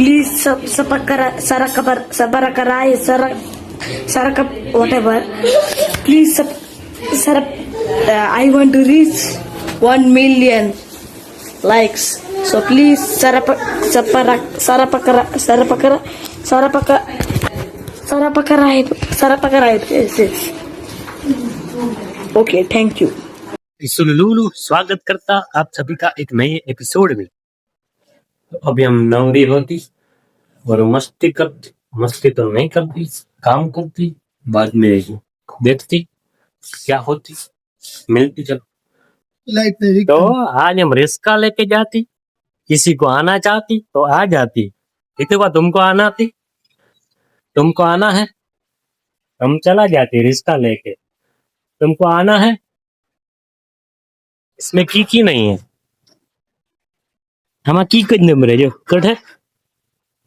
please subscribe, whatever. Please I want to reach 1 million likes. So please subscribe. Yes. Okay, thank you. सुलूलू स्वागत करता आप सभी का एक नए एपिसोड में। तो अभी हम नवरी होती और मस्ती करती, मस्ती तो नहीं करती, काम करती, बाद में देखती क्या होती, मिलती। चलो तो आज हम रिस्का लेके जाती, किसी को आना चाहती तो आ जाती। इतने बार तुमको आना थी, तुमको आना है, हम चला जाती रिस्का लेके। तुमको आना है, इसमें की नहीं है। हम की कज नंबर है जो कट है,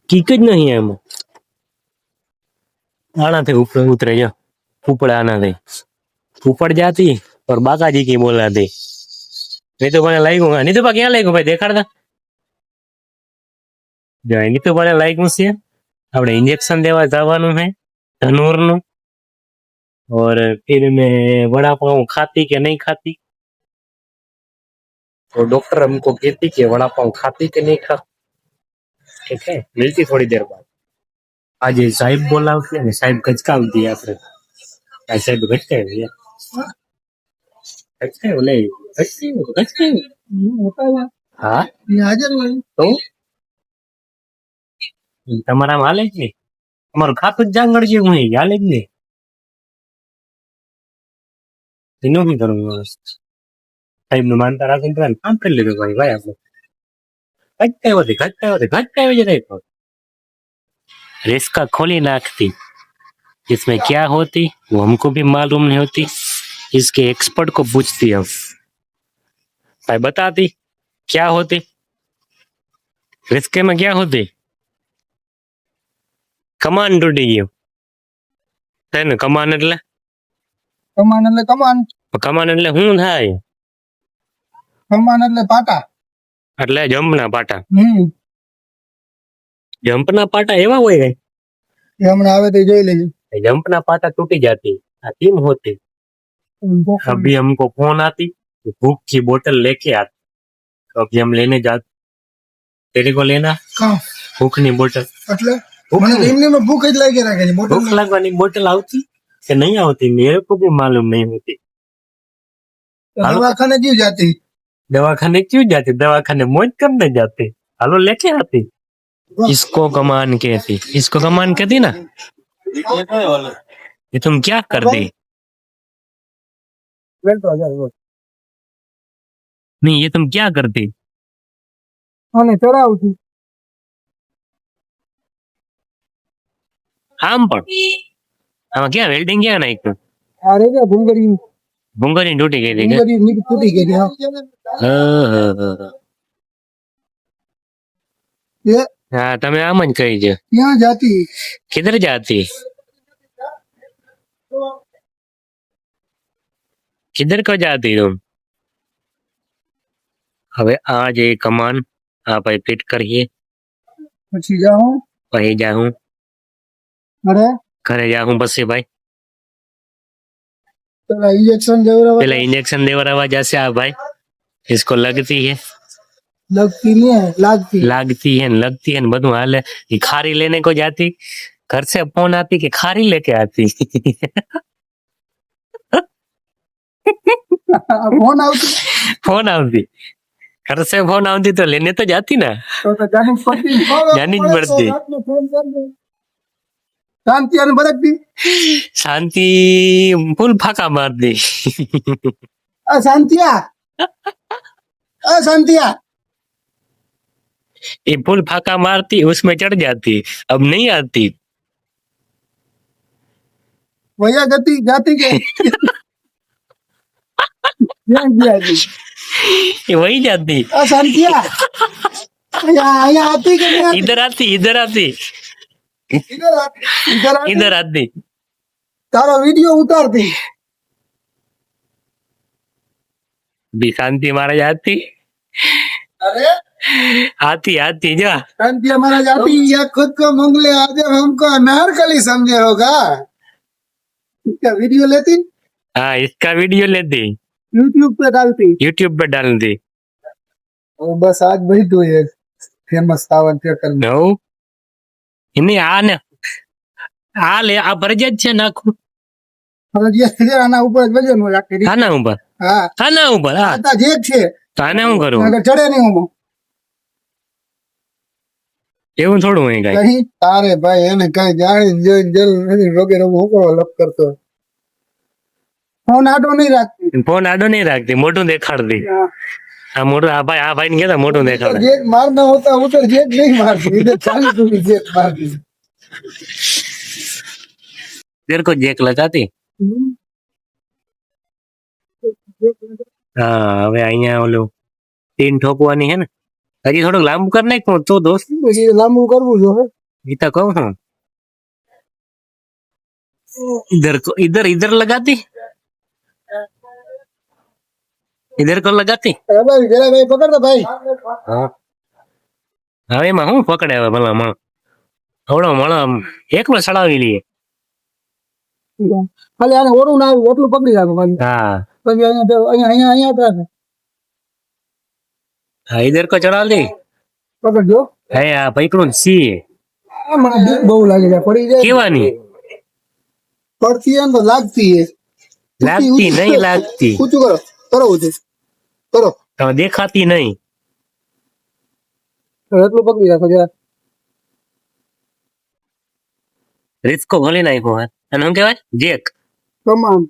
की कज नहीं है। हम आना थे ऊपर उतरे जो ऊपर आना थे, ऊपर जाती और बाका जी की बोला दी। नहीं तो बने लाइक नहीं तो क्या लाइक भाई देखा था नहीं तो बने लाइक मुझसे આપણે ઇન્જેક્શન દેવા જવાનું है ધનુર નું। और फिर मैं वड़ा पाव खाती के नहीं खाती, तो डॉक्टर हमको कहती कि वड़ा पाव खाती के नहीं खा। ठीक है, मिलती थोड़ी देर बाद। आज साहिब बोला उसने, साहिब गचकाव दिया आपने। साहिब गचकाव दिया, गचकाव ले गचकाव। हाँ हाजर तो તમારામાં હાલે જ નહીં, તમારું ખાતું જ જાંગળ જેવું હોય, હાલે જ નહીં। એનું શું કરવું? સાહેબ નું માનતા રાખીને તો કામ કરી લીધું ભાઈ આપણે। घटकाई होती नहीं तो रिस्का खोली नाखती, इसमें क्या होती वो हमको भी मालूम नहीं होती। इसके एक्सपर्ट को पूछती हम, भाई बताती क्या होती रिस्के में, क्या होती। कमान तूटी गयो है ने, कमान એટલે કમાન એટલે શું થાય? કમાન એટલે પાટા, એટલે જમ્પના પાટા। જમ્પના પાટા એવા હોય ગઈ, હમણાં આવે તો જોઈ લેજો। जंपना पाटा टूटी जाती, टीम होती। अभी हमको फोन आती, भूख की बोतल लेके आती, तो अभी हम लेने जाते। तेरे को लेना भूख नहीं बोतल, भूख लगवानी बोतल आती कि नहीं आती मेरे को भी मालूम नहीं होती। दवाखाने क्यों जाती? दवाखाने क्यों जाती? दवाखाने मौज करने जाती। हालो लेके आती। इसको कमान कहती, इसको कमान कहती ना। ये तुम क्या कर दी? नहीं ये तुम क्या करती? आम पर हम क्या वेल्डिंग क्या नहीं तो अरे क्या भूंगरी टूटी गई थी क्या? हाँ तमे आम ज कही जो यहाँ जाती, किधर जाती, किधर को जाती तुम? હવે આ જે કમાન આ ભાઈ ફિટ કરીએ, પછી જાઉં ઘરે જાઉં પછી ભાઈ પેલા इंजेक्शन देवरावा जैसे आ भाई। इसको लगती है, लगती नहीं है, लगती है बधु हाले। खारी लेने को जाती, घर से फोन आती कि खारी लेके आती। फोन आती घर से, फोन आती तो लेने तो जाती ना, तो जानी पड़ती। शांति फुल फाका मार दी। शांतिया ये फुल फाका मारती, उसमें चढ़ जाती, अब नहीं आती। भैया जाती के ये वही जाती। शांतिया आती के इधर आती, इधर आती, इधर आती, तारा वीडियो उतारती। भी शांति मारा जाती अरे हाथी हाथी जा कांतिया महाराज अभी या खुद को मंगले आज हमको अनारकली समझे होगा। इसका वीडियो लेती हाँ इसका वीडियो लेती यूट्यूब पे डालती यूट्यूब पे डाल दी और बस आज वही तो ये फेमस सावन थिएटर में નવું એની આ ને આ લે આ ફરજિયાત છે નાખવું ફરજિયાત છે આના ઉપર જ વજન હોય આખી રીતે. આના ઉપર હા આના ઉપર હા આ જે છે તો આને શું કરવું નકર ચડે નહીં હું એવું થોડું હોય કઈ કहीं તારે ભાઈ એને કઈ જાણી જોઈને જરૂર નથી રોગે રોગ હું કરો લપ કરતો ફોન આટો નહીં રાખતી ફોન આડો નહીં રાખતી મોટું દેખાડતી हाँ। આ મોટું આ ભાઈ ને કેતા મોટું દેખાડે जेट मारना होता उधर जेट नहीं मारती इधर 40 रुपये जेट मारती तेरे को जेक लगाती હા હવે અહીંયા ઓલું ટીન ઠોકવાની હે ને હજી થોડુંક લાંબુ કરી નાખ તો દોસ્ત પછી લાંબુ કરવું જો હે ઈ તો કહું હું इधर को इधर इधर लगाती इधर को लगाती अरे भाई जरा भाई पकड़ दो भाई હા હવે એમાં શું પકડે હવે ભલા માં હવડો મળો એકલો ચડાવી લઈએ ખાલી આને ઓરું ના આવ્યું એટલું પકડી રાખો ખાલી હા પછી અહીંયા હતા હા इधर को चढ़ा दी પકડજો હે આ પકડું સી આ મને બીક બહુ લાગે છે પડી જાય કેવાની પડતી હે ને તો લાગતી હે લાગતી નહીં લાગતી ઊંચું કરો કરો ઊંચું કરો તો દેખાતી નહીં એટલું પકડી રાખો જરા રિસ્કો ખોલી નાખ્યો હે અને શું કહેવાય જેક કમાન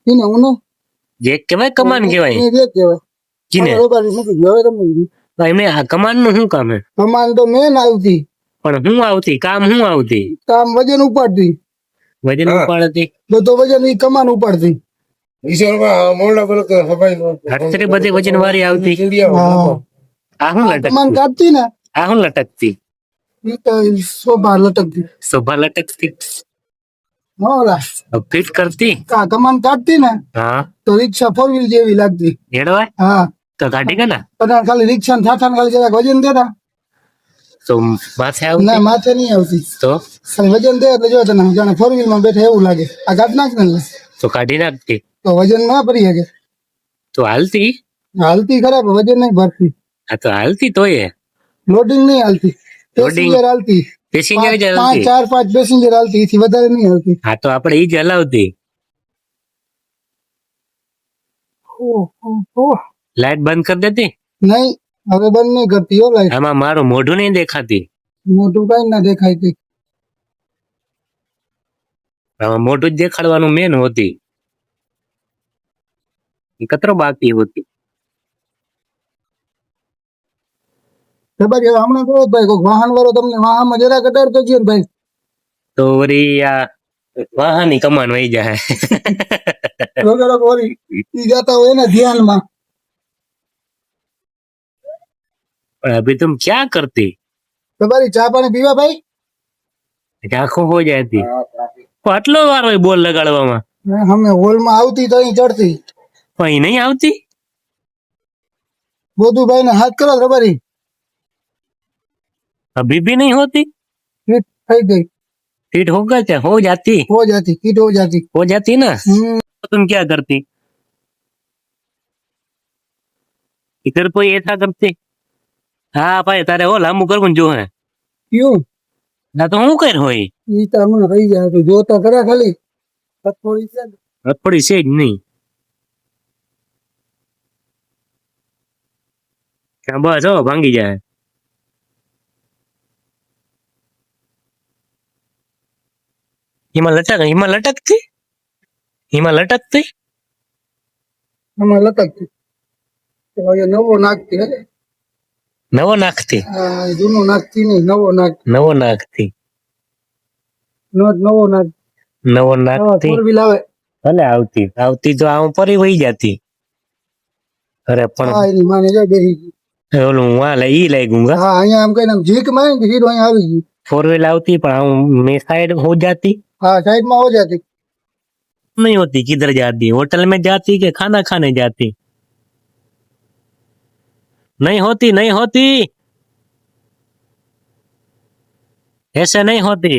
એને હું જેક કહેવાય કમાન કહેવાય એને જે કહેવાય કીને રોબારી મૂકી ગયો હવે રમવું તો એમને આ કમાન નું શું કામ હે કમાન તો મેન આવતી પણ હું આવતી કામ હું આવતી કામ વજન ઉપાડતી વજન ઉપાડતી બધો વજન ઈ કમાન ઉપાડતી હરતરી બધી વજન વાળી આવતી આ હું કમાન લટકતી કાઢતી ને આ હું લટકતી ઈ તો શોભા લટકતી શોભા લટકતી હા ફિટ કરતી કમાન કાઢતી ને હા તો રિક્ષા 4 વ્હીલ જેવી લાગતી હેડવાય હા તો કાઢી કે ના પણ ખાલી રિક્ષા ને થાથા ખાલી જરાક વજન દેતા તો માથે ના આવતી માથે નહીં આવતી તો ખાલી વજન દે એટલે જો તને જાણે 4 વ્હીલ માં બેઠા એવું લાગે આ કાઢ નાખ ને તો કાઢી નાખતી તો વજન ના ભરી શકે તો હાલતી હાલતી ખરાબ વજન નહીં ભરતી આ તો હાલતી તોય લોડિંગ નહીં હાલતી Loading. પેસેન્જર હાલતી પેસેન્જર જ પાંચ હાલતી 4-5 પેસેન્જર હાલતી એથી વધારે નહીં હાલતી હા તો આપણે ઈ જ હલાવતી લાઈટ બંધ કરી દેતી નહીં હવે બંધ નહીં કરતી હો લાઈટ આમાં મારું મોઢું નહીં દેખાતી મોટું કઈ ના દેખાય કઈ આમાં મોઢું જ દેખાડવાનું મેન હોતી ઈ કતરો બાકી હોતી ખબર છે હમણાં કહો ભાઈ કોઈ વાહન વાળો તમને વાહનમાં જરા કટાડતો છે ને ભાઈ તો વળી આ વાહની કમાન વહી જાય વગેરે વળી ઈ જાતા હોય ને ધ્યાનમાં પણ અભી તુમ ક્યાં કરતી તમારી ચા પાણી પીવા ભાઈ આંખો હો જાતી પણ આટલો વાર હોય બોલ લગાડવામાં અમે હોલમાં આવતી તો અહીં ચડતી પણ ઈ નહીં આવતી બોધુભાઈ ને હાથ કરો ખબરી अभी भी नहीं होती फिट થઈ ગઈ फिट हो गए थे हो जाती हो जाती किट हो जाती हो जाती ना तो तुम क्या करती इधर कोई ऐसा करती हाँ भाई तारे हो लांबू करવું જો હે क्यों ના તો હું કર હોય ઈ તો હમણાં રહી જાય તો જોતા ખરા ખાલી થોડી છે ને. થોડી છે જ નહીં ક્યાં બસ હો ભાંગી જાય હિમાં લટકતી આમાં લટકતી તો હવે નવો નાખતી હે નવો નાખતી આ જૂનો નાખતી નહીં નવો નાખતી નવો નાખતી ફોર વ્હીલ આવે ભલે આવતી તો આમ પરી વહી જતી અરે હા પણ એની માને જાય બેસી ગઈ ઓલું વાલે ઈ લઈ ગુંગા હા અહીંયા આમ કઈ આમ ઝીક મારી કે સીધો અહીંયા આવી ગઈ फोर व्हील आती पर मैं साइड हो जाती हाँ साइड में हो जाती नहीं होती किधर जाती होटल में जाती कि खाना खाने जाती नहीं होती, नहीं होती, ऐसे नहीं होती,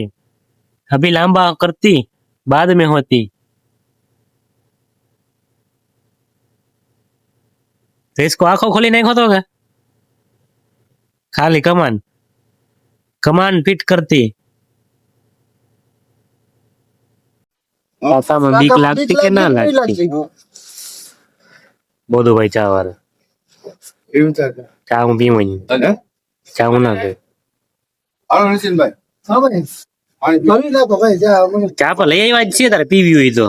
अभी लंबा करती, बाद में होती। तो इसको आंखों खोली नहीं खोतो क्या? खाली कमान, कमान फिट करती। આસામાં બીક લાગતી કે ના લાગતી? બોધું ભાઈ ચા વાળા એવું થાય ચા હું પીવું નહીં. ચા હું ના પીવું. હા ભાઈ પાણી નાખો ભાઈ ચા પર લઈ આવ્યા જ છીએ તારે પીવી હોય તો.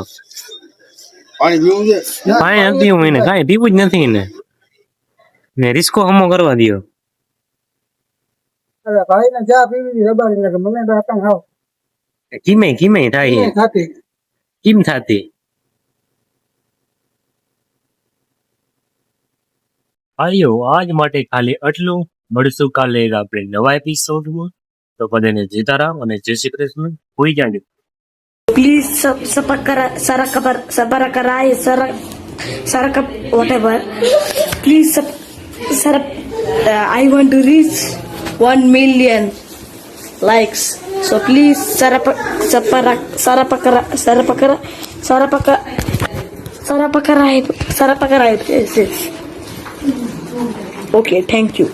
પાણી પીવું છે પાણી નથી પીવું એને, કાંઈ પીવું જ નથી ને. ને રિસ્કો હમો કરવા દો. ભાઈ ને ચા પીવી રબારી નાખે મને તો આટમ ખાવ કિમે કિમે થાય ખાતી કેમ થતી? આયો આજ માટે ખાલી આટલું. મળશું કાલે આપણે નવા એપિસોડમાં. તો બધાને સીતારામ અને જય શ્રી કૃષ્ણ. હોઈ જાય. Please whatever. Please I want to reach 1 million likes. So please subscribe. Okay, thank you.